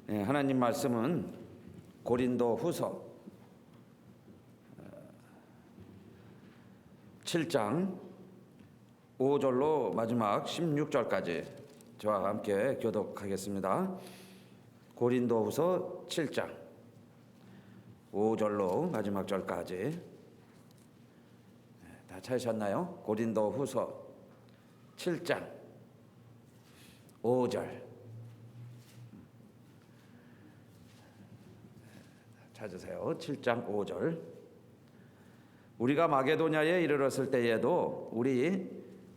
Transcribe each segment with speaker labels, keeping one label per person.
Speaker 1: 하나님 말씀은 고린도 후서 7장 5절로 마지막 16절까지 저와 함께 교독하겠습니다. 고린도 후서 7장 5절로 마지막 절까지 다 찾으셨나요? 고린도 후서 7장 5절 찾으세요. 7장 5절. 우리가 마게도냐에 이르렀을 때에도 우리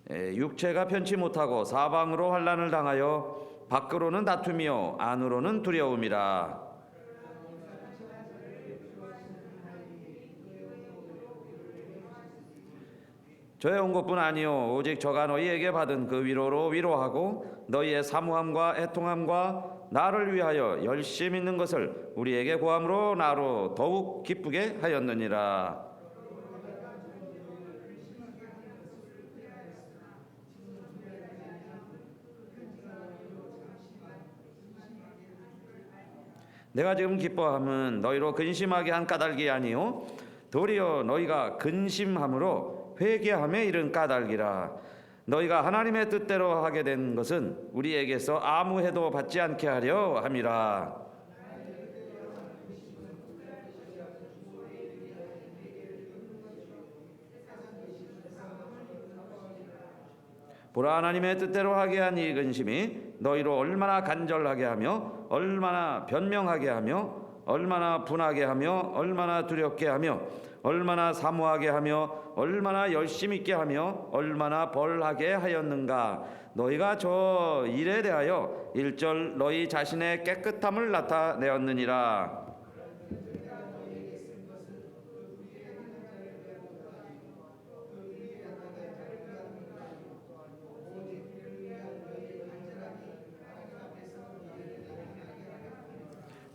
Speaker 1: 육체가 편치 못하고 사방으로 환난을 당하여 밖으로는 다툼이요 안으로는 두려움이라. 저의 온 것뿐 아니요 오직 저가 너희에게 받은 그 위로로 위로하고 너희의 사모함과 애통함과 나를 위하여 열심 있는 것을 우리에게 고함으로 나로 더욱 기쁘게 하였느니라. 내가 지금 기뻐함은 너희로 근심하게 한 까닭이 아니요 도리어 너희가 근심함으로 회개함에 이른 까닭이라. 너희가 하나님의 뜻대로 하게 된 것은 우리에게서 아무 해도 받지 않게 하려 함이라. 보라, 하나님의 뜻대로 하게 한 이 근심이 너희로 얼마나 간절하게 하며 얼마나 변명하게 하며 얼마나 분하게 하며 얼마나 두렵게 하며 얼마나 사모하게 하며 얼마나 열심 있게 하며 얼마나 벌하게 하였는가. 너희가 저 일에 대하여 일절 너희 자신의 깨끗함을 나타내었느니라.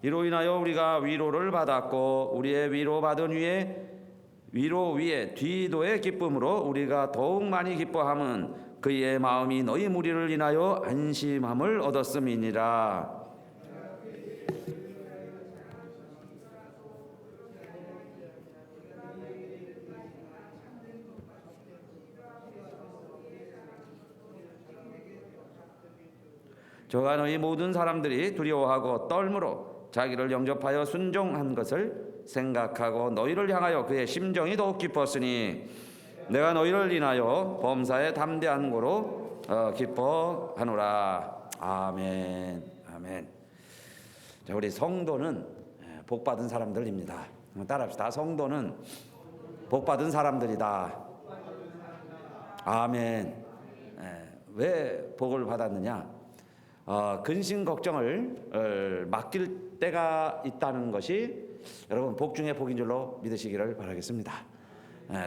Speaker 1: 이로 인하여 우리가 위로를 받았고 우리의 위로받은 위로 위에 뒤도의 기쁨으로 우리가 더욱 많이 기뻐함은 그의 마음이 너희 무리를 인하여 안심함을 얻었음이니라. 저가 너희 모든 사람들이 두려워하고 떨므로 자기를 영접하여 순종한 것을 생각하고 너희를 향하여 그의 심정이 더욱 깊었으니 내가 너희를 인하여 범사에 담대한 고로 기뻐하노라. 아멘. 아멘. 자, 우리 성도는 복받은 사람들입니다. 따라합시다. 성도는 복받은 사람들이다. 아멘. 왜 복을 받았느냐? 근심 걱정을 맡길 때가 있다는 것이 여러분 복 중에 복인 줄로 믿으시기를 바라겠습니다.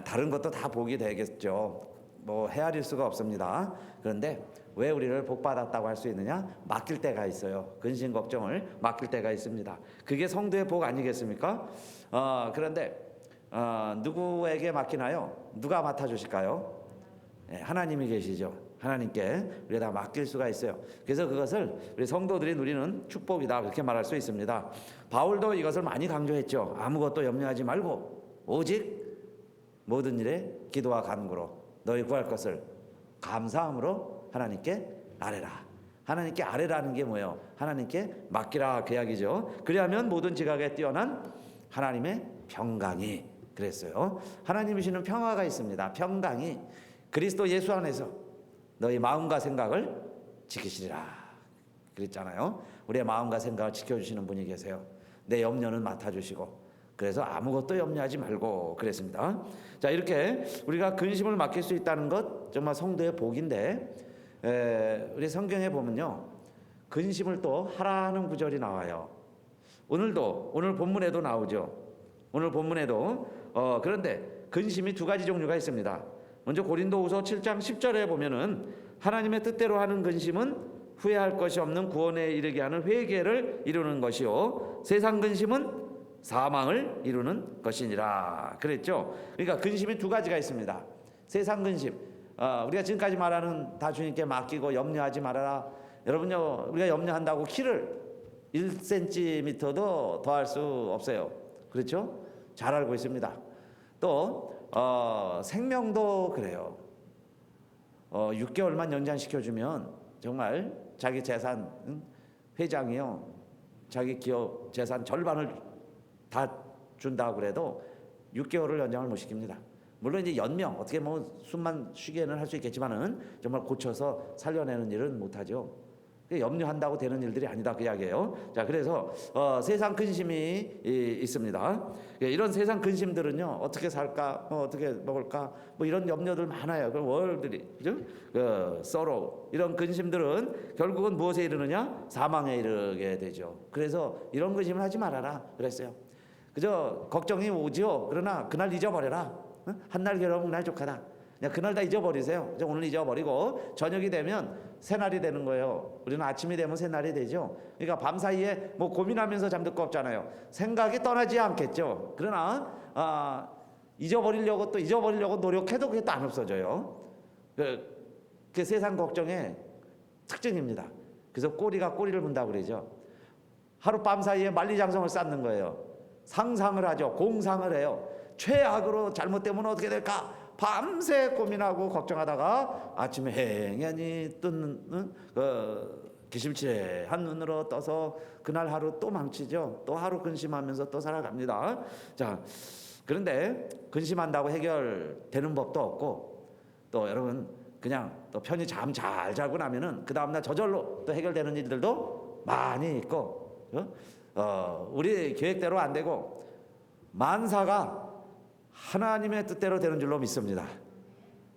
Speaker 1: 다른 것도 다 복이 되겠죠. 뭐 헤아릴 수가 없습니다. 그런데 왜 우리를 복 받았다고 할 수 있느냐? 맡길 때가 있어요. 근심 걱정을 맡길 때가 있습니다. 그게 성도의 복 아니겠습니까? 그런데 누구에게 맡기나요? 누가 맡아주실까요? 하나님이 계시죠. 하나님께 우리가 다 맡길 수가 있어요. 그래서 그것을 우리 성도들이 누리는 축복이다, 그렇게 말할 수 있습니다. 바울도 이것을 많이 강조했죠. 아무것도 염려하지 말고 오직 모든 일에 기도와 간구로 너희 구할 것을 감사함으로 하나님께 아뢰라. 하나님께 아뢰라는 게 뭐예요? 하나님께 맡기라, 그 이야기죠. 그리하면 모든 지각에 뛰어난 하나님의 평강이, 그랬어요. 하나님이 주시는 평화가 있습니다. 평강이 그리스도 예수 안에서 너희 마음과 생각을 지키시리라 그랬잖아요. 우리의 마음과 생각을 지켜주시는 분이 계세요. 내 염려는 맡아주시고, 그래서 아무것도 염려하지 말고 그랬습니다. 자, 이렇게 우리가 근심을 맡길 수 있다는 것 정말 성도의 복인데, 우리 성경에 보면요 근심을 또 하라는 구절이 나와요. 오늘 본문에도 나오죠. 오늘 본문에도 그런데 근심이 두 가지 종류가 있습니다. 먼저 고린도후서 7장 10절에 보면은 하나님의 뜻대로 하는 근심은 후회할 것이 없는 구원에 이르게 하는 회개를 이루는 것이요 세상 근심은 사망을 이루는 것이니라 그랬죠. 그러니까 근심이 두 가지가 있습니다. 세상 근심, 우리가 지금까지 말하는 다 주님께 맡기고 염려하지 말아라. 여러분요, 우리가 염려한다고 키를 1cm도 더할 수 없어요. 그렇죠? 잘 알고 있습니다. 또 생명도 그래요. 6개월만 연장시켜주면 정말 자기 재산 회장이요, 자기 기업 재산 절반을 다 준다고 그래도 6개월을 연장을 못 시킵니다. 물론 이제 연명 어떻게 뭐 숨만 쉬게는 할 수 있겠지만은 정말 고쳐서 살려내는 일은 못하죠. 염려한다고 되는 일들이 아니다 그 이야기예요. 자, 그래서 세상 근심이 있습니다. 이런 세상 근심들은요, 어떻게 살까, 어떻게 먹을까, 뭐 이런 염려들 많아요. 그 월들이, 그죠? 서로 이런 근심들은 결국은 무엇에 이르느냐? 사망에 이르게 되죠. 그래서 이런 근심을 하지 말아라 그랬어요. 그저 걱정이 오지요. 그러나 그날 잊어버려라. 한날 괴로우면 그날 족하다. 그냥 그날 다 잊어버리세요. 오늘 잊어버리고 저녁이 되면 새날이 되는 거예요. 우리는 아침이 되면 새날이 되죠. 그러니까 밤사이에 뭐 고민하면서 잠들 거 없잖아요. 생각이 떠나지 않겠죠. 그러나 잊어버리려고 노력해도 그게 또 안 없어져요. 그 세상 걱정의 특징입니다. 그래서 꼬리가 꼬리를 문다고 그러죠. 하룻밤 사이에 만리장성을 쌓는 거예요. 상상을 하죠. 공상을 해요. 최악으로 잘못되면 어떻게 될까? 밤새 고민하고 걱정하다가 아침에 행연히 뜬 기심칠한 눈으로 떠서 그날 하루 또 망치죠. 또 하루 근심하면서 또 살아갑니다. 자, 그런데 근심한다고 해결되는 법도 없고, 또 여러분 그냥 또 편히 잠 잘 자고 나면은 그 다음날 저절로 또 해결되는 일들도 많이 있고, 우리 계획대로 안 되고 만사가 하나님의 뜻대로 되는 줄로 믿습니다.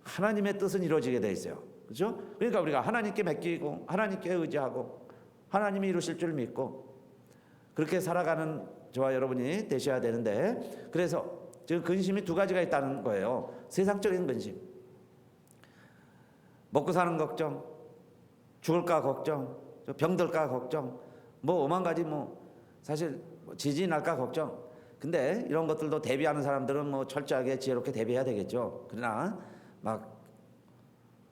Speaker 1: 하나님의 뜻은 이루어지게 돼 있어요. 그렇죠? 그러니까 우리가 하나님께 맡기고 하나님께 의지하고 하나님이 이루실 줄 믿고 그렇게 살아가는 저와 여러분이 되셔야 되는데, 그래서 지금 근심이 두 가지가 있다는 거예요. 세상적인 근심, 먹고 사는 걱정, 죽을까 걱정, 병들까 걱정, 뭐 오만 가지, 뭐 사실 지진이 날까 걱정. 근데 이런 것들도 대비하는 사람들은 뭐 철저하게 지혜롭게 대비해야 되겠죠. 그러나 막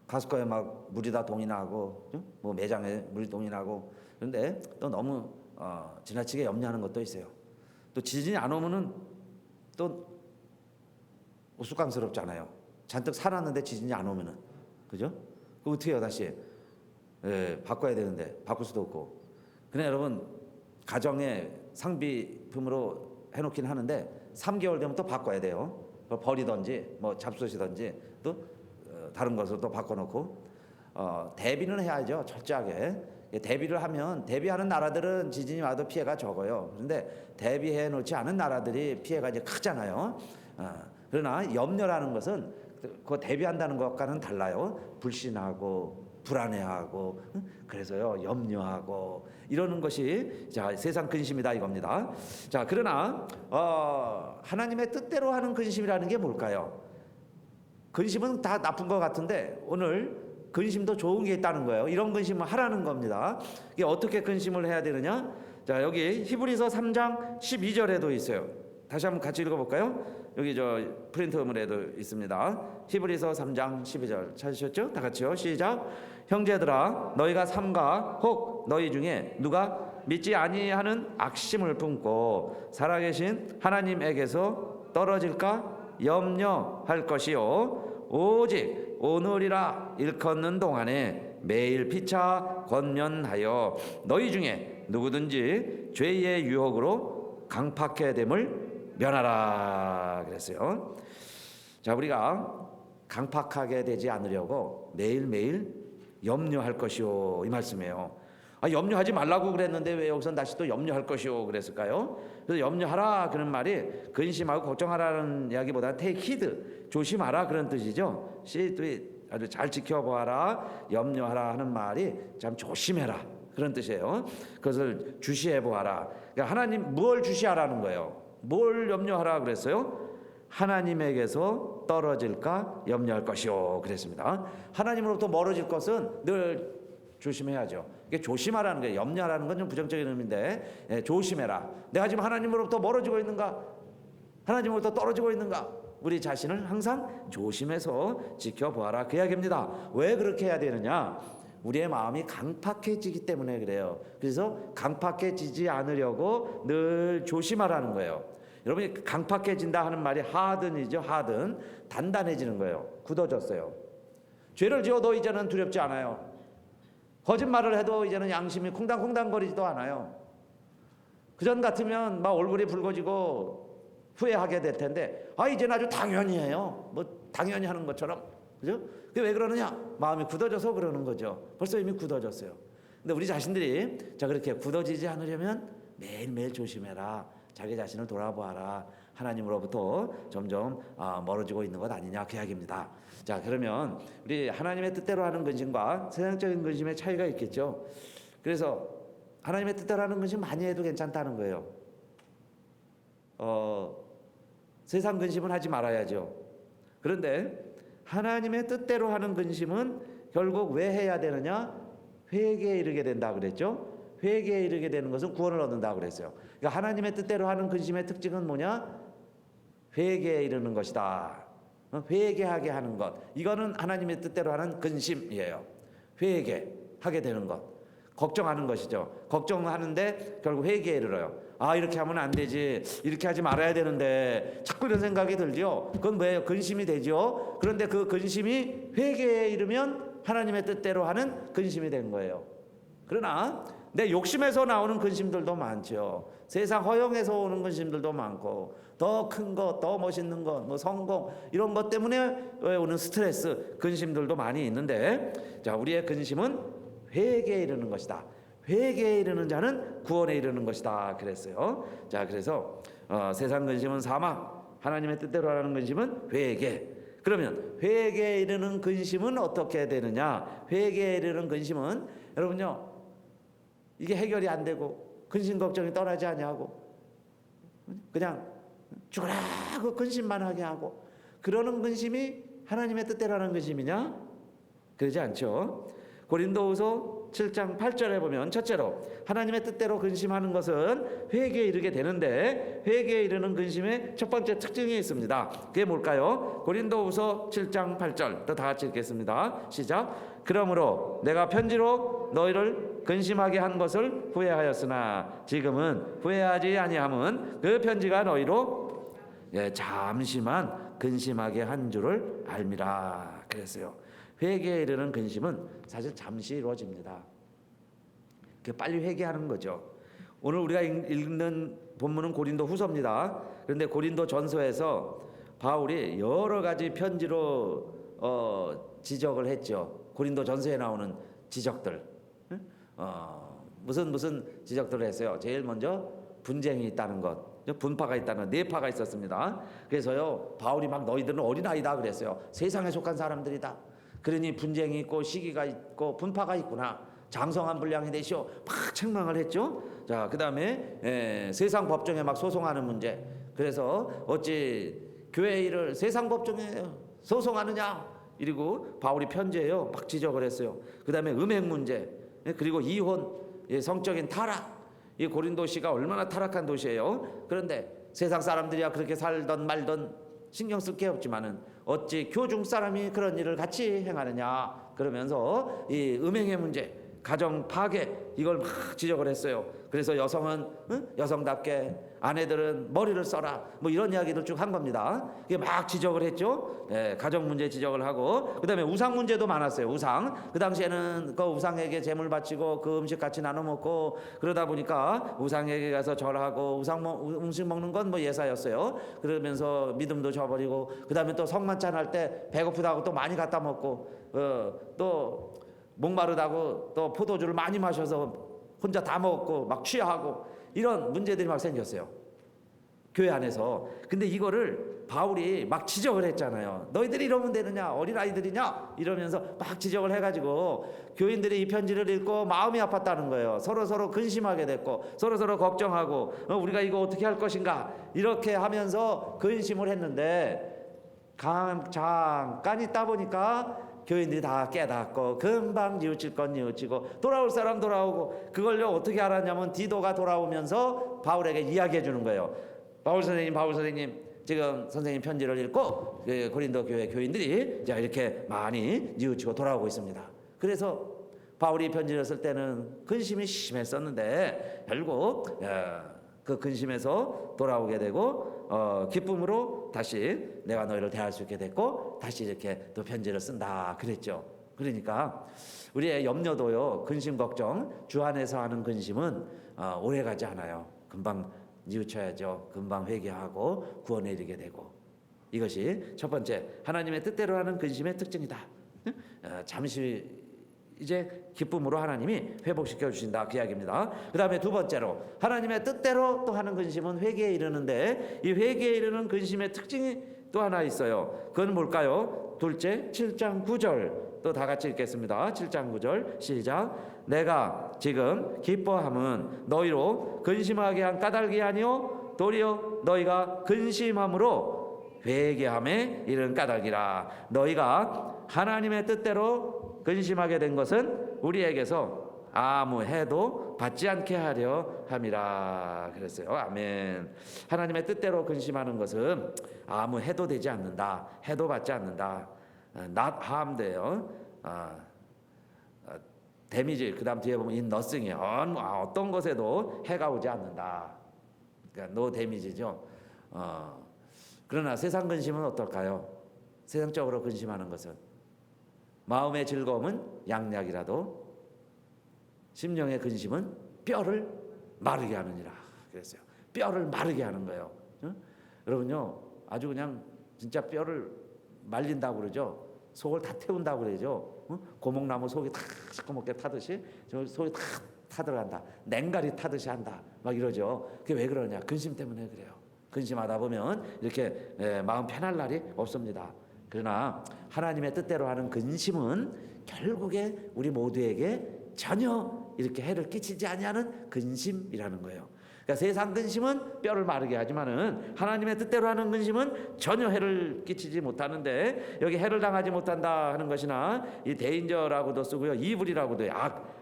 Speaker 1: 가스코에 막 물이 다 동이 나고, 뭐 매장에 물이 동이 나고, 그런데 또 너무 지나치게 염려하는 것도 있어요. 또 지진이 안 오면은 또 우스꽝스럽잖아요. 잔뜩 살았는데 지진이 안 오면은, 그죠? 그 어떻게 해요 다시? 바꿔야 되는데 바꿀 수도 없고. 그래 여러분, 가정의 상비품으로 해놓긴 하는데 3개월 되면 또 바꿔야 돼요. 버리든지 뭐 잡수시든지 또 다른 것으로 또 바꿔놓고 대비는 해야죠. 철저하게 대비를 하면, 대비하는 나라들은 지진이 와도 피해가 적어요. 그런데 대비해 놓지 않은 나라들이 피해가 이제 크잖아요. 그러나 염려라는 것은 그 대비한다는 것과는 달라요. 불신하고 불안해하고, 그래서요 염려하고 이러는 것이 자 세상 근심이다 이겁니다. 자, 그러나 하나님의 뜻대로 하는 근심이라는 게 뭘까요? 근심은 다 나쁜 것 같은데 오늘 근심도 좋은 게 있다는 거예요. 이런 근심을 하라는 겁니다. 이게 어떻게 근심을 해야 되느냐? 자, 여기 히브리서 3장 12절에도 있어요. 다시 한번 같이 읽어볼까요? 여기 저 프린트물에도 있습니다. 히브리서 3장 12절 찾으셨죠? 다 같이요. 시작. 형제들아, 너희가 삼가 혹 너희 중에 누가 믿지 아니하는 악심을 품고 살아계신 하나님에게서 떨어질까 염려할 것이요, 오직 오늘이라 일컫는 동안에 매일 피차 권면하여 너희 중에 누구든지 죄의 유혹으로 강팍해 됨을 면하라 그랬어요. 자, 우리가 강팍하게 되지 않으려고 매일매일 염려할 것이요 이 말씀이에요. 염려하지 말라고 그랬는데 왜 여기서 다시 또 염려할 것이요 그랬을까요? 그래서 염려하라 그런 말이 근심하고 걱정하라는 이야기보다 take heed, 조심하라 그런 뜻이죠. 아주 잘 지켜보아라, 염려하라 하는 말이 참 조심해라 그런 뜻이에요. 그것을 주시해 보아라. 그러니까 하나님 뭘 주시하라는 거예요. 뭘 염려하라 그랬어요? 하나님에게서 떨어질까 염려할 것이요 그랬습니다. 하나님으로부터 멀어질 것은 늘 조심해야죠. 이게 조심하라는 거예요. 염려하라는 건 좀 부정적인 의미인데, 조심해라. 내가 지금 하나님으로부터 멀어지고 있는가? 하나님으로부터 떨어지고 있는가? 우리 자신을 항상 조심해서 지켜보아라 그 이야기입니다. 왜 그렇게 해야 되느냐? 우리의 마음이 강팍해지기 때문에 그래요. 그래서 강팍해지지 않으려고 늘 조심하라는 거예요. 여러분이 강팍해진다 하는 말이 하든이죠. 하든 단단해지는 거예요. 굳어졌어요. 죄를 지어도 이제는 두렵지 않아요. 거짓말을 해도 이제는 양심이 콩당콩당거리지도 않아요. 그전 같으면 막 얼굴이 붉어지고 후회하게 될 텐데 이제는 아주 당연히 해요. 뭐 당연히 하는 것처럼. 그죠? 그게 왜 그러느냐? 마음이 굳어져서 그러는 거죠. 벌써 이미 굳어졌어요. 근데 우리 자신들이 자 그렇게 굳어지지 않으려면 매일매일 조심해라. 자기 자신을 돌아보아라. 하나님으로부터 점점 멀어지고 있는 것 아니냐 그 이야기입니다. 자 그러면 우리 하나님의 뜻대로 하는 근심과 세상적인 근심의 차이가 있겠죠. 그래서 하나님의 뜻대로 하는 근심 많이 해도 괜찮다는 거예요. 세상 근심은 하지 말아야죠. 그런데 하나님의 뜻대로 하는 근심은 결국 왜 해야 되느냐? 회개에 이르게 된다 그랬죠. 회개에 이르게 되는 것은 구원을 얻는다 그랬어요. 그러니까 하나님의 뜻대로 하는 근심의 특징은 뭐냐? 회개에 이르는 것이다. 회개하게 하는 것. 이거는 하나님의 뜻대로 하는 근심이에요. 회개하게 되는 것. 걱정하는 것이죠. 걱정하는데 결국 회개에 이르러요. 이렇게 하면 안 되지. 이렇게 하지 말아야 되는데 자꾸 이런 생각이 들죠. 그건 뭐예요? 근심이 되죠. 그런데 그 근심이 회개에 이르면 하나님의 뜻대로 하는 근심이 된 거예요. 그러나 내 욕심에서 나오는 근심들도 많죠. 세상 허영에서 오는 근심들도 많고 더 큰 것, 더 멋있는 것, 뭐 성공 이런 것 때문에 오는 스트레스, 근심들도 많이 있는데 자 우리의 근심은 회개에 이르는 것이다. 회개에 이르는 자는 구원에 이르는 것이다 그랬어요. 자 그래서 세상 근심은 사망, 하나님의 뜻대로 하는 근심은 회개. 그러면 회개에 이르는 근심은 어떻게 되느냐? 회개에 이르는 근심은 여러분요 이게 해결이 안 되고 근심 걱정이 떠나지 아니하고 그냥 죽어라 그 근심만 하게 하고 그러는 근심이 하나님의 뜻대로 하는 근심이냐? 그러지 않죠. 고린도후서 7장 8절에 보면 첫째로 하나님의 뜻대로 근심하는 것은 회개에 이르게 되는데 회개에 이르는 근심의 첫 번째 특징이 있습니다. 그게 뭘까요? 고린도후서 7장 8절 또 다 같이 읽겠습니다. 시작. 그러므로 내가 편지로 너희를 근심하게 한 것을 후회하였으나 지금은 후회하지 아니함은 그 편지가 너희로 잠시만 근심하게 한 줄을 알미라 그랬어요. 회개에 이르는 근심은 사실 잠시 이루어집니다. 빨리 회개하는 거죠. 오늘 우리가 읽는 본문은 고린도 후서입니다. 그런데 고린도 전서에서 바울이 여러 가지 편지로 지적을 했죠. 고린도 전서에 나오는 지적들. 무슨 지적들을 했어요. 제일 먼저 분쟁이 있다는 것. 분파가 있다는 내파가 있었습니다. 그래서요 바울이 막 너희들은 어린아이다 그랬어요. 세상에 속한 사람들이다. 그러니 분쟁이 있고 시기가 있고 분파가 있구나. 장성한 분량이 되시오. 막 책망을 했죠. 자, 그다음에 세상 법정에 막 소송하는 문제. 그래서 어찌 교회 일을 세상 법정에 소송하느냐? 이러고 바울이 편지에요. 막 지적을 했어요. 그다음에 음행 문제. 그리고 이혼, 성적인 타락. 이 고린도시가 얼마나 타락한 도시예요. 그런데 세상 사람들이야 그렇게 살던 말던 신경 쓸 게 없지만은 어찌 교중 사람이 그런 일을 같이 행하느냐 그러면서 이 음행의 문제, 가정 파괴 이걸 막 지적을 했어요. 그래서 여성은 여성답게 아내들은 머리를 써라 뭐 이런 이야기를 쭉 한 겁니다. 이게 막 지적을 했죠. 가정 문제 지적을 하고 그다음에 우상 문제도 많았어요. 우상 그 당시에는 그 우상에게 제물 바치고 그 음식 같이 나눠 먹고 그러다 보니까 우상에게 가서 절하고 음식 먹는 건 뭐 예사였어요. 그러면서 믿음도 저버리고 그다음에 또 성만찬 할 때 배고프다고 또 많이 갖다 먹고 또 목마르다고 또 포도주를 많이 마셔서 혼자 다 먹고 막 취하고 이런 문제들이 막 생겼어요. 교회 안에서. 근데 이거를 바울이 막 지적을 했잖아요. 너희들이 이러면 되느냐? 어린아이들이냐? 이러면서 막 지적을 해가지고 교인들이 이 편지를 읽고 마음이 아팠다는 거예요. 서로 근심하게 됐고 서로 걱정하고 우리가 이거 어떻게 할 것인가 이렇게 하면서 근심을 했는데 잠깐 있다 보니까 교인들이 다 깨닫고 금방 뉘우칠 건 뉘우치고 돌아올 사람 돌아오고 그걸요 어떻게 알았냐면 디도가 돌아오면서 바울에게 이야기해 주는 거예요. 바울 선생님 지금 선생님 편지를 읽고 고린도 교회 교인들이 이렇게 많이 뉘우치고 돌아오고 있습니다. 그래서 바울이 편지를 쓸 때는 근심이 심했었는데 결국 그 근심에서 돌아오게 되고 기쁨으로 다시 내가 너희를 대할 수 있게 됐고 다시 이렇게 또 편지를 쓴다 그랬죠. 그러니까 우리의 염려도요, 근심 걱정, 주 안에서 하는 근심은 오래가지 않아요. 금방 뉘우쳐야죠. 금방 회개하고 구원에 이르게 되고. 이것이 첫 번째, 하나님의 뜻대로 하는 근심의 특징이다. 잠시 이제 기쁨으로 하나님이 회복시켜 주신다 그 이야기입니다. 그 다음에 두 번째로, 하나님의 뜻대로 또 하는 근심은 회개에 이르는데, 이 회개에 이르는 근심의 특징이 또 하나 있어요. 그건 뭘까요? 둘째, 7장 9절 또 다 같이 읽겠습니다. 7장 9절 시작. 내가 지금 기뻐함은 너희로 근심하게 한 까닭이 아니요 도리어 너희가 근심함으로 회개함에 이른 까닭이라. 너희가 하나님의 뜻대로 근심하게 된 것은 우리에게서 아무 해도 받지 않게 하려 함이라 그랬어요. 아멘. 하나님의 뜻대로 근심하는 것은 아무 해도 되지 않는다. 해도 받지 않는다. not harm 돼요. 데미지, 그 다음 뒤에 보면 in nothing이에요. 어떤 것에도 해가 오지 않는다. 그러니까 no damage죠. 그러나 세상 근심은 어떨까요? 세상적으로 근심하는 것은 마음의 즐거움은 양약이라도 심령의 근심은 뼈를 마르게 하느니라 그랬어요. 뼈를 마르게 하는 거예요. 여러분요, 아주 그냥 진짜 뼈를 말린다고 그러죠. 속을 다 태운다고 그러죠. 고목나무 속이 다 시커멓게 타듯이 속이 다 타들어간다. 냉가리 타듯이 한다. 막 이러죠. 그게 왜 그러냐? 근심 때문에 그래요. 근심하다 보면 이렇게 마음 편할 날이 없습니다. 그러나 하나님의 뜻대로 하는 근심은 결국에 우리 모두에게 전혀 이렇게 해를 끼치지 아니하는 근심이라는 거예요. 그러니까 세상 근심은 뼈를 마르게 하지만은 하나님의 뜻대로 하는 근심은 전혀 해를 끼치지 못하는데, 여기 해를 당하지 못한다 하는 것이나 이 데인저라고도 쓰고요, 이불이라고도 해요.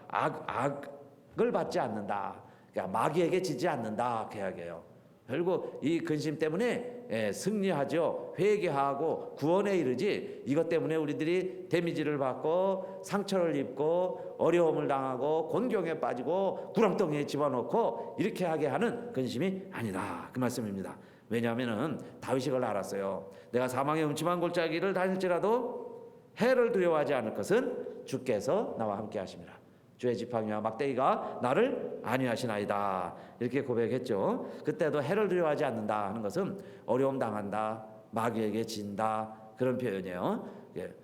Speaker 1: 악을 받지 않는다. 그러니까 마귀에게 지지 않는다 그 이야기예요. 결국 이 근심 때문에 승리하죠. 회개하고 구원에 이르지, 이것 때문에 우리들이 데미지를 받고 상처를 입고 어려움을 당하고 곤경에 빠지고 구렁텅이에 집어넣고 이렇게 하게 하는 근심이 아니다 그 말씀입니다. 왜냐하면 다윗이 그걸 알았어요. 내가 사망의 음침한 골짜기를 다닐지라도 해를 두려워하지 않을 것은 주께서 나와 함께 하심이라. 주의 지팡이와 막대기가 나를 안위하시나이다 이렇게 고백했죠. 그때도 해를 두려워하지 않는다 하는 것은 어려움 당한다, 마귀에게 진다 그런 표현이에요.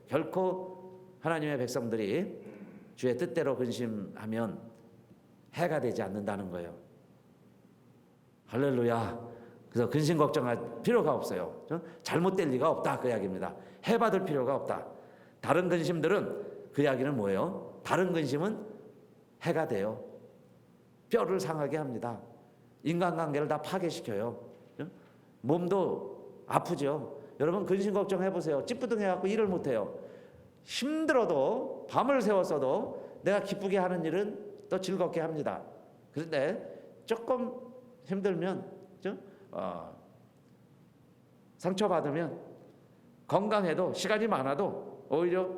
Speaker 1: 결코 하나님의 백성들이 주의 뜻대로 근심하면 해가 되지 않는다는 거예요. 할렐루야. 그래서 근심 걱정할 필요가 없어요. 잘못될 리가 없다 그 이야기입니다. 해 받을 필요가 없다. 다른 근심들은 그 이야기는 뭐예요? 다른 근심은 해가 돼요. 뼈를 상하게 합니다. 인간관계를 다 파괴시켜요. 몸도 아프죠. 여러분 근심 걱정해보세요. 찌뿌둥해갖고 일을 못해요. 힘들어도 밤을 새웠어도 내가 기쁘게 하는 일은 또 즐겁게 합니다. 그런데 조금 힘들면 상처받으면 건강해도 시간이 많아도 오히려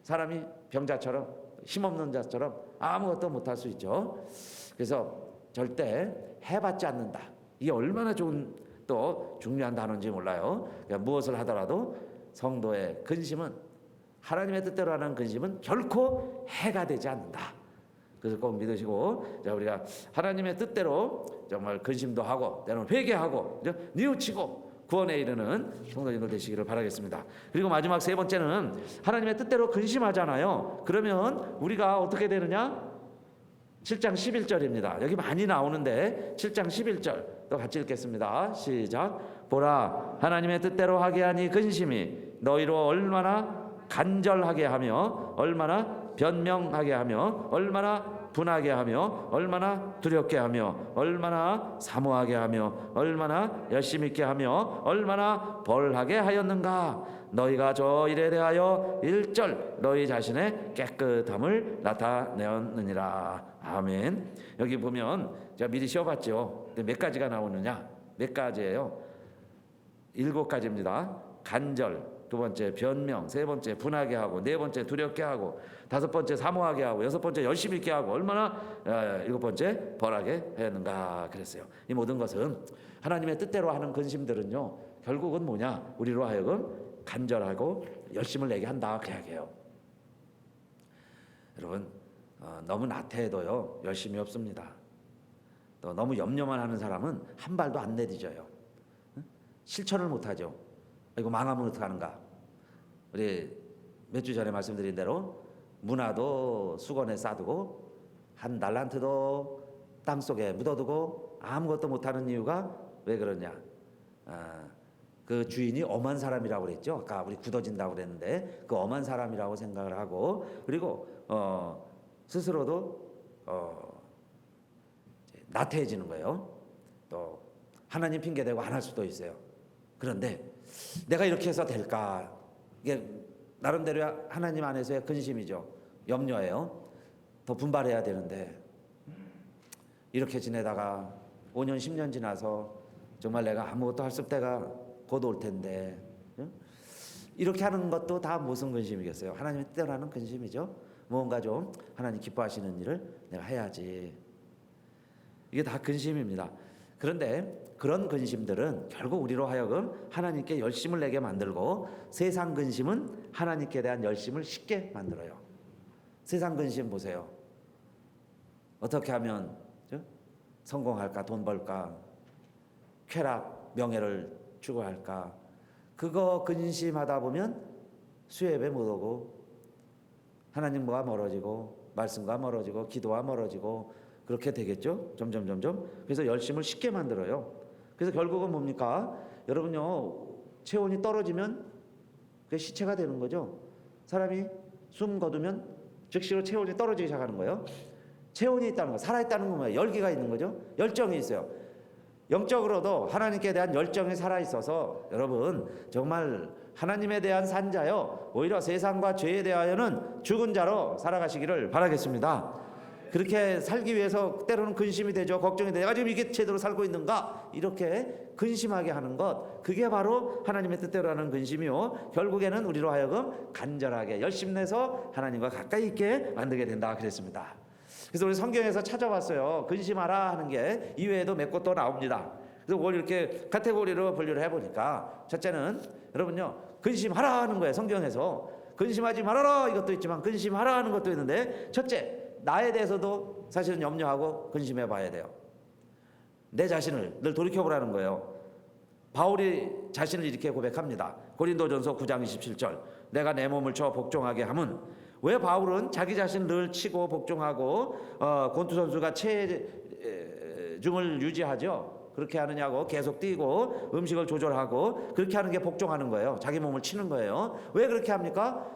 Speaker 1: 사람이 병자처럼 힘없는 자처럼 아무것도 못할 수 있죠. 그래서 절대 해받지 않는다. 이게 얼마나 좋은 또 중요한 단어인지 몰라요. 그러니까 무엇을 하더라도 성도의 근심은, 하나님의 뜻대로 하는 근심은 결코 해가 되지 않는다. 그래서 꼭 믿으시고, 자, 우리가 하나님의 뜻대로 정말 근심도 하고 때로는 회개하고 뉘우치고 구원에 이르는 성도님들 되시기를 바라겠습니다. 그리고 마지막 세 번째는 하나님의 뜻대로 근심하잖아요. 그러면 우리가 어떻게 되느냐? 7장 11절입니다. 여기 많이 나오는데 7장 11절 또 같이 읽겠습니다. 시작. 보라, 하나님의 뜻대로 하게 하니 근심이 너희로 얼마나 간절하게 하며 얼마나 변명하게 하며 얼마나 분하게 하며 얼마나 두렵게 하며 얼마나 사모하게 하며 얼마나 열심 있게 하며 얼마나 벌하게 하였는가. 너희가 저 일에 대하여 1절 너희 자신의 깨끗함을 나타내었느니라. 아멘. 여기 보면 제가 미리 쉬어봤죠. 몇 가지가 나오느냐? 몇 가지예요? 7가지입니다. 간절, 두 번째 변명, 세 번째 분하게 하고, 네 번째 두렵게 하고, 다섯 번째 사모하게 하고, 여섯 번째 열심히 있게 하고, 얼마나 일곱 번째 벌하게 하였는가 그랬어요. 이 모든 것은 하나님의 뜻대로 하는 근심들은요, 결국은 뭐냐? 우리로 하여금 간절하고 열심을 내게 한다 그 이야기예요. 여러분, 너무 나태해도요 열심이 없습니다. 또 너무 염려만 하는 사람은 한 발도 안 내디뎌요. 실천을 못하죠. 이거 망하면 어떡하는가. 우리 몇 주 전에 말씀드린 대로 문화도 수건에 싸두고 한 달란트도 땅속에 묻어두고 아무것도 못하는 이유가 왜 그러냐. 그 주인이 엄한 사람이라고 그랬죠. 아까 우리 굳어진다고 그랬는데 그 엄한 사람이라고 생각을 하고, 그리고 스스로도 나태해지는 거예요. 또 하나님 핑계대고 안 할 수도 있어요. 그런데 내가 이렇게 해서 될까? 이게 나름대로 하나님 안에서의 근심이죠. 염려예요. 더 분발해야 되는데 이렇게 지내다가 5년 10년 지나서 정말 내가 아무것도 할 수 없을 때가 곧 올 텐데, 이렇게 하는 것도 다 무슨 근심이겠어요? 하나님의 뜻대로 하는 근심이죠. 무언가 좀 하나님 기뻐하시는 일을 내가 해야지. 이게 다 근심입니다. 그런데 그런 근심들은 결국 우리로 하여금 하나님께 열심을 내게 만들고, 세상 근심은 하나님께 대한 열심을 쉽게 만들어요. 세상 근심 보세요. 어떻게 하면 성공할까, 돈 벌까, 쾌락, 명예를 추구할까, 그거 근심하다 보면 수예배 못 오고 하나님과 멀어지고 말씀과 멀어지고 기도와 멀어지고 그렇게 되겠죠. 점점. 그래서 열심을 쉽게 만들어요. 그래서 결국은 뭡니까? 여러분요, 체온이 떨어지면 그게 시체가 되는 거죠. 사람이 숨 거두면 즉시로 체온이 떨어지기 시작하는 거예요. 체온이 있다는 거, 살아있다는 건 뭐예요? 열기가 있는 거죠. 열정이 있어요. 영적으로도 하나님께 대한 열정이 살아있어서 여러분 정말 하나님에 대한 산자요, 오히려 세상과 죄에 대하여는 죽은 자로 살아가시기를 바라겠습니다. 그렇게 살기 위해서 때로는 근심이 되죠. 걱정이 돼. 내가 지금 이게 제대로 살고 있는가? 이렇게 근심하게 하는 것, 그게 바로 하나님의 뜻대로 하는 근심이요, 결국에는 우리로 하여금 간절하게 열심내서 하나님과 가까이 있게 만들게 된다 그랬습니다. 그래서 우리 성경에서 찾아봤어요. 근심하라 하는 게 이외에도 몇 곳 또 나옵니다. 그래서 그걸 이렇게 카테고리로 분류를 해보니까, 첫째는 여러분요, 근심하라 하는 거예요. 성경에서 근심하지 말아라 이것도 있지만 근심하라 하는 것도 있는데, 첫째, 나에 대해서도 사실은 염려하고 근심해 봐야 돼요. 내 자신을 늘 돌이켜보라는 거예요. 바울이 자신을 이렇게 고백합니다. 고린도전서 9장 27절, 내가 내 몸을 쳐 복종하게 함은. 왜 바울은 자기 자신을 늘 치고 복종하고 권투 선수가 체중을 유지하죠. 그렇게 하느냐고, 계속 뛰고 음식을 조절하고 그렇게 하는 게 복종하는 거예요. 자기 몸을 치는 거예요. 왜 그렇게 합니까?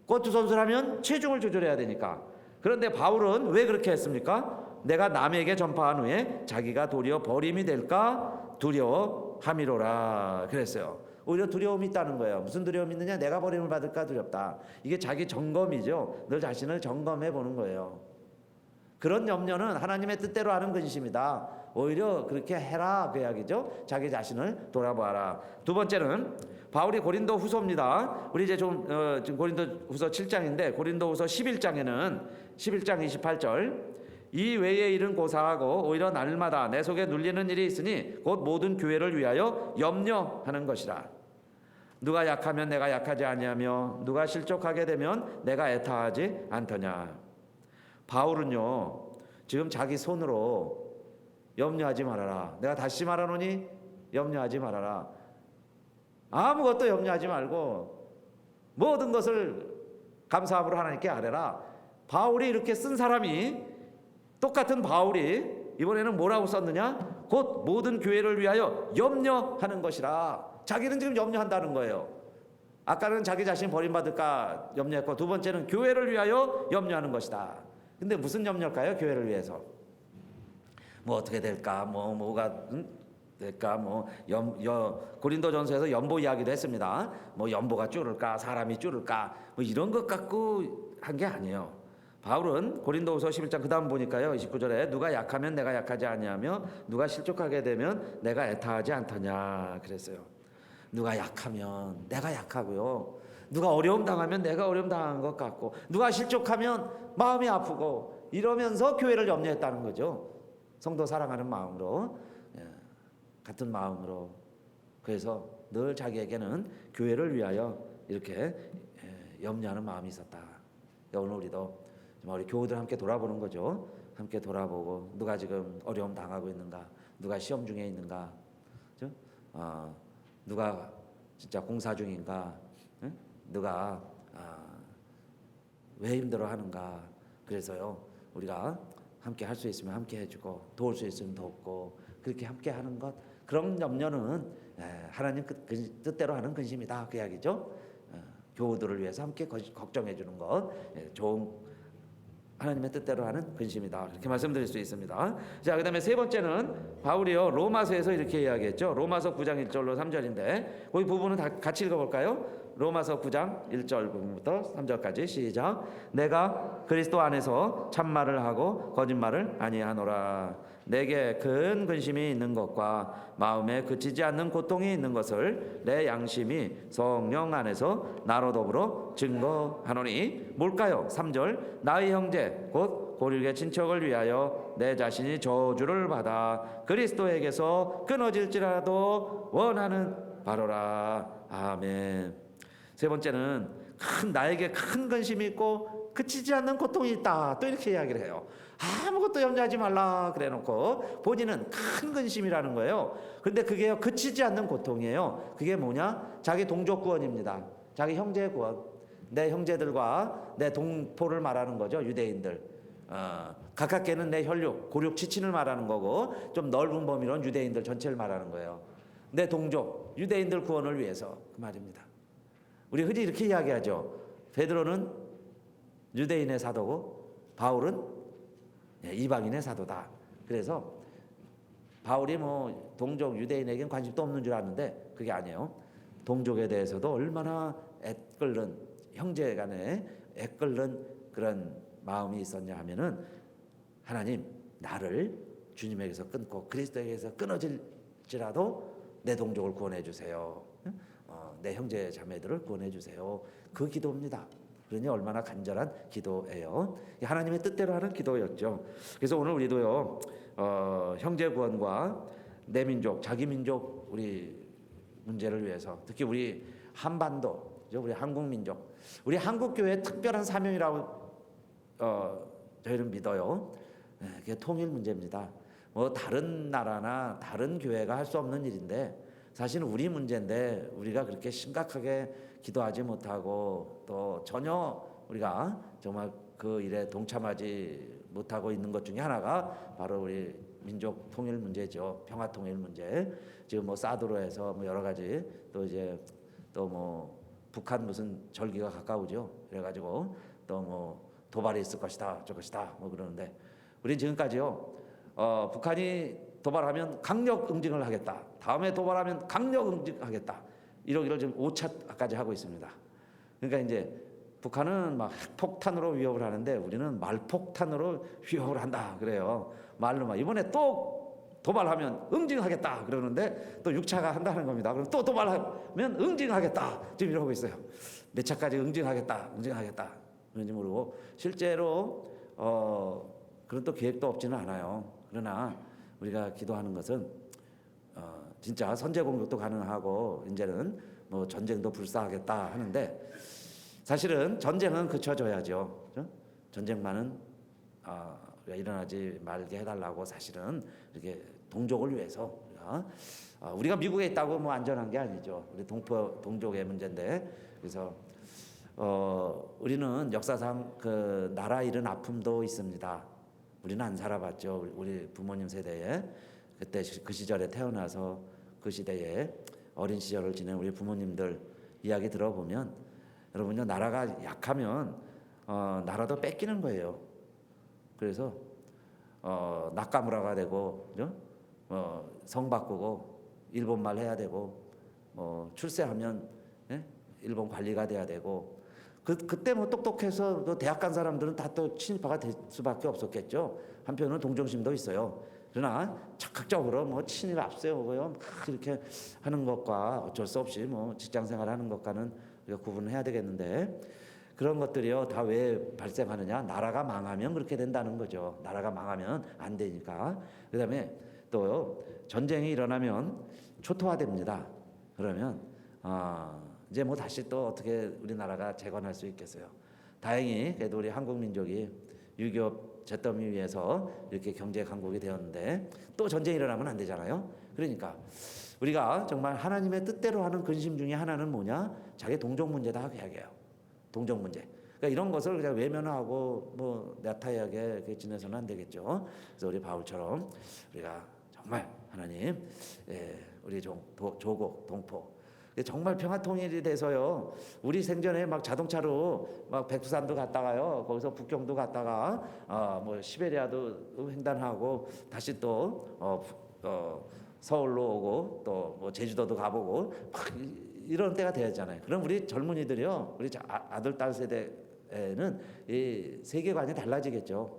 Speaker 1: 권투 선수라면 체중을 조절해야 되니까. 그런데 바울은 왜 그렇게 했습니까? 내가 남에게 전파한 후에 자기가 도리어 버림이 될까 두려워함이로라 그랬어요. 오히려 두려움이 있다는 거예요. 무슨 두려움이 있느냐? 내가 버림을 받을까 두렵다. 이게 자기 점검이죠. 늘 자신을 점검해 보는 거예요. 그런 염려는 하나님의 뜻대로 하는 근심이다. 오히려 그렇게 해라 그 이야기죠. 자기 자신을 돌아봐라. 두 번째는 바울이 고린도 후서입니다. 우리 이제 지금 고린도 후서 7장인데 고린도 후서 11장에는 11장 28절, 이 외의 일은 고사하고 오히려 날마다 내 속에 눌리는 일이 있으니 곧 모든 교회를 위하여 염려하는 것이라. 누가 약하면 내가 약하지 아니하며 누가 실족하게 되면 내가 애타하지 않더냐. 바울은요, 지금 자기 손으로 염려하지 말아라. 내가 다시 말하노니 염려하지 말아라. 아무것도 염려하지 말고 모든 것을 감사함으로 하나님께 아뢰라. 바울이 이렇게 쓴 사람이, 똑같은 바울이 이번에는 뭐라고 썼느냐? 곧 모든 교회를 위하여 염려하는 것이라. 자기는 지금 염려한다는 거예요. 아까는 자기 자신 버림받을까 염려했고, 두 번째는 교회를 위하여 염려하는 것이다. 근데 무슨 염려일까요? 교회를 위해서 뭐 어떻게 될까, 뭐가 될까, 고린도전서에서 연보 이야기도 했습니다. 뭐 연보가 줄을까, 사람이 줄을까, 뭐 이런 것 갖고 한 게 아니에요. 바울은 고린도후서 11장 그 다음 보니까요, 29절에 누가 약하면 내가 약하지 아니하며 누가 실족하게 되면 내가 애타하지 않더냐 그랬어요. 누가 약하면 내가 약하고요. 누가 어려움 당하면 내가 어려움 당한 것 같고, 누가 실족하면 마음이 아프고, 이러면서 교회를 염려했다는 거죠. 성도 사랑하는 마음으로, 같은 마음으로. 그래서 늘 자기에게는 교회를 위하여 이렇게 염려하는 마음이 있었다. 오늘 우리도 우리 교우들 함께 돌아보는 거죠. 함께 돌아보고, 누가 지금 어려움 당하고 있는가, 누가 시험 중에 있는가, 그죠? 누가 진짜 공사 중인가, 누가 왜 힘들어하는가. 그래서요, 우리가 함께 할 수 있으면 함께 해주고, 도울 수 있으면 돕고, 그렇게 함께 하는 것, 그런 염려는 하나님 뜻대로 하는 근심이다, 그 이야기죠. 교우들을 위해서 함께 걱정해 주는 것, 좋은 하나님의 뜻대로 하는 근심이다, 이렇게 말씀드릴 수 있습니다. 자, 그다음에 세 번째는 바울이요, 로마서에서 이렇게 이야기했죠. 로마서 9장 1절로 3절인데 거기 부분은 다 같이 읽어볼까요? 로마서 9장 1절 부분부터 3절까지 시작. 내가 그리스도 안에서 참말을 하고 거짓말을 아니하노라. 내게 큰 근심이 있는 것과 마음에 그치지 않는 고통이 있는 것을 내 양심이 성령 안에서 나로 더불어 증거하노니 뭘까요? 3절. 나의 형제 곧 고륙의 친척을 위하여 내 자신이 저주를 받아 그리스도에게서 끊어질지라도 원하는 바로라. 아멘. 세 번째는 나에게 큰 근심이 있고 그치지 않는 고통이 있다, 또 이렇게 이야기를 해요. 아무것도 염려하지 말라 그래놓고 본인은 큰 근심이라는 거예요. 그런데 그게 그치지 않는 고통이에요. 그게 뭐냐? 자기 동족 구원입니다. 자기 형제 구원. 내 형제들과 내 동포를 말하는 거죠. 유대인들. 가깝게는 내 혈육, 고륙, 지친을 말하는 거고, 좀 넓은 범위로는 유대인들 전체를 말하는 거예요. 내 동족, 유대인들 구원을 위해서, 그 말입니다. 우리 흔히 이렇게 이야기하죠. 베드로는 유대인의 사도고 바울은 이방인의 사도다. 그래서 바울이 뭐 동족 유대인에겐 관심도 없는 줄 아는데 그게 아니에요. 동족에 대해서도 얼마나 애끓는, 형제 간에 애끓는 그런 마음이 있었냐 하면은, 하나님, 나를 주님에게서 끊고 그리스도에게서 끊어질지라도 내 동족을 구원해 주세요. 내 형제 자매들을 구원해 주세요. 그 기도입니다. 그러니 얼마나 간절한 기도예요. 하나님의 뜻대로 하는 기도였죠. 그래서 오늘 우리도요, 형제 구원과 내 민족, 자기 민족, 우리 문제를 위해서, 특히 우리 한반도, 우리 한국 민족, 우리 한국 교회의 특별한 사명이라고 저희는 믿어요. 그게 통일 문제입니다. 뭐 다른 나라나 다른 교회가 할 수 없는 일인데, 사실은 우리 문제인데 우리가 그렇게 심각하게 기도하지 못하고 또 전혀 우리가 정말 그 일에 동참하지 못하고 있는 것 중에 하나가 바로 우리 민족 통일 문제죠. 평화 통일 문제. 지금 뭐 사드로 해서 뭐 여러 가지, 또 이제 또 뭐 북한 무슨 절기가 가까우죠. 그래가지고 또 뭐 도발이 있을 것이다, 저것이다 뭐 그러는데, 우리 지금까지요, 북한이 도발하면 강력 응징을 하겠다, 다음에 도발하면 강력 응징하겠다, 이러기를 지금 5차까지 하고 있습니다. 그러니까 이제 북한은 막 핵폭탄으로 위협을 하는데 우리는 말폭탄으로 위협을 한다 그래요. 말로 막 이번에 또 도발하면 응징하겠다 그러는데 또 6차가 한다는 겁니다. 그럼 또 도발하면 응징하겠다, 지금 이러고 있어요. 몇 차까지 응징하겠다 그런지 모르고, 실제로 그런 또 계획도 없지는 않아요. 그러나 우리가 기도하는 것은 진짜 선제 공격도 가능하고 이제는 뭐 전쟁도 불사하겠다 하는데, 사실은 전쟁은 그쳐줘야죠. 그렇죠? 전쟁만은 일어나지 말게 해달라고, 사실은 이렇게 동족을 위해서 우리가 미국에 있다고 뭐 안전한 게 아니죠. 우리 동족의 문제인데, 그래서 우리는 역사상 그 나라 잃은 아픔도 있습니다. 우리는 안 살아봤죠. 우리 부모님 세대에, 그때 그 시절에 태어나서 그 시대에 어린 시절을 지낸 우리 부모님들 이야기 들어보면, 여러분요, 나라가 약하면 나라도 뺏기는 거예요. 그래서 낙가무라가 되고, 그죠? 성 바꾸고 일본말 해야 되고, 출세하면 일본 관리가 돼야 되고, 그때 뭐 똑똑해서 또 대학 간 사람들은 다 또 친일파가 될 수밖에 없었겠죠. 한편으로는 동정심도 있어요. 그러나 적극적으로 뭐 친일 앞세우고요 막 이렇게 하는 것과 어쩔 수 없이 뭐 직장 생활하는 것과는 우리가 구분해야 되겠는데, 그런 것들이요 다 왜 발생하느냐? 나라가 망하면 그렇게 된다는 거죠. 나라가 망하면 안 되니까. 그다음에 또 전쟁이 일어나면 초토화됩니다. 그러면 이제 뭐 다시 또 어떻게 우리나라가 재건할 수 있겠어요? 다행히 그래도 우리 한국 민족이 6.25 잿더미 위에서 이렇게 경제 강국이 되었는데 또 전쟁이 일어나면 안 되잖아요. 그러니까 우리가 정말 하나님의 뜻대로 하는 근심 중에 하나는 뭐냐? 자기 동족 문제다 이야기해요. 동족 문제. 그러니까 이런 것을 그냥 외면하고 뭐 나타나게 이렇게 지내서는 안 되겠죠. 그래서 우리 바울처럼 우리가 정말 하나님, 우리 조국 동포 정말 평화 통일이 돼서요. 우리 생전에 막 자동차로 막 백두산도 갔다가요. 거기서 북경도 갔다가 뭐 시베리아도 횡단하고 다시 또 서울로 오고 또 뭐 제주도도 가보고 막 이런 때가 되었잖아요. 그럼 우리 젊은이들이요, 우리 아들 딸 세대에는 이 세계관이 달라지겠죠.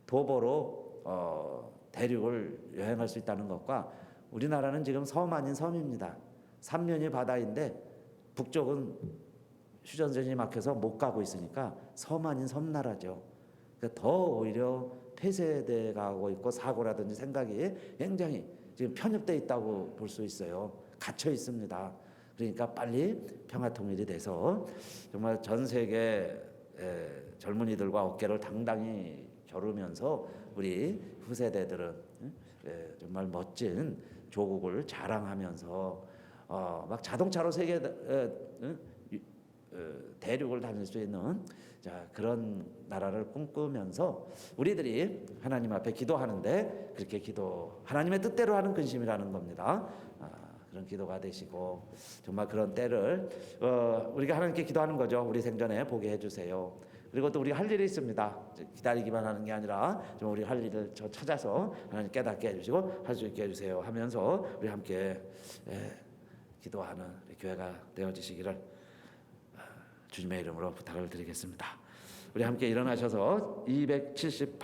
Speaker 1: 도보로 대륙을 여행할 수 있다는 것과, 우리나라는 지금 섬 아닌 섬입니다. 삼면이 바다인데 북쪽은 휴전선이 막혀서 못 가고 있으니까 섬 아닌 섬나라죠. 그러니까 더 오히려 폐쇄돼 가고 있고 사고라든지 생각이 굉장히 지금 편입돼 있다고 볼 수 있어요. 갇혀 있습니다. 그러니까 빨리 평화 통일이 돼서 정말 전 세계 젊은이들과 어깨를 당당히 겨루면서 우리 후세대들은 정말 멋진 조국을 자랑하면서 막 자동차로 세계 대륙을 다닐 수 있는 그런 나라를 꿈꾸면서 우리들이 하나님 앞에 기도하는데 그렇게 하나님의 뜻대로 하는 근심이라는 겁니다. 그런 기도가 되시고 정말 그런 때를 우리가 하나님께 기도하는 거죠. 우리 생전에 보게 해주세요. 그리고 또 우리 할 일이 있습니다. 기다리기만 하는 게 아니라 좀 우리 할 일을 찾아서 하나님 깨닫게 해주시고 할 수 있게 해주세요 하면서 우리 함께 기도하는 교회가 되어지시기를 주님의 이름으로 부탁을 드리겠습니다. 우리 함께 일어나셔서 278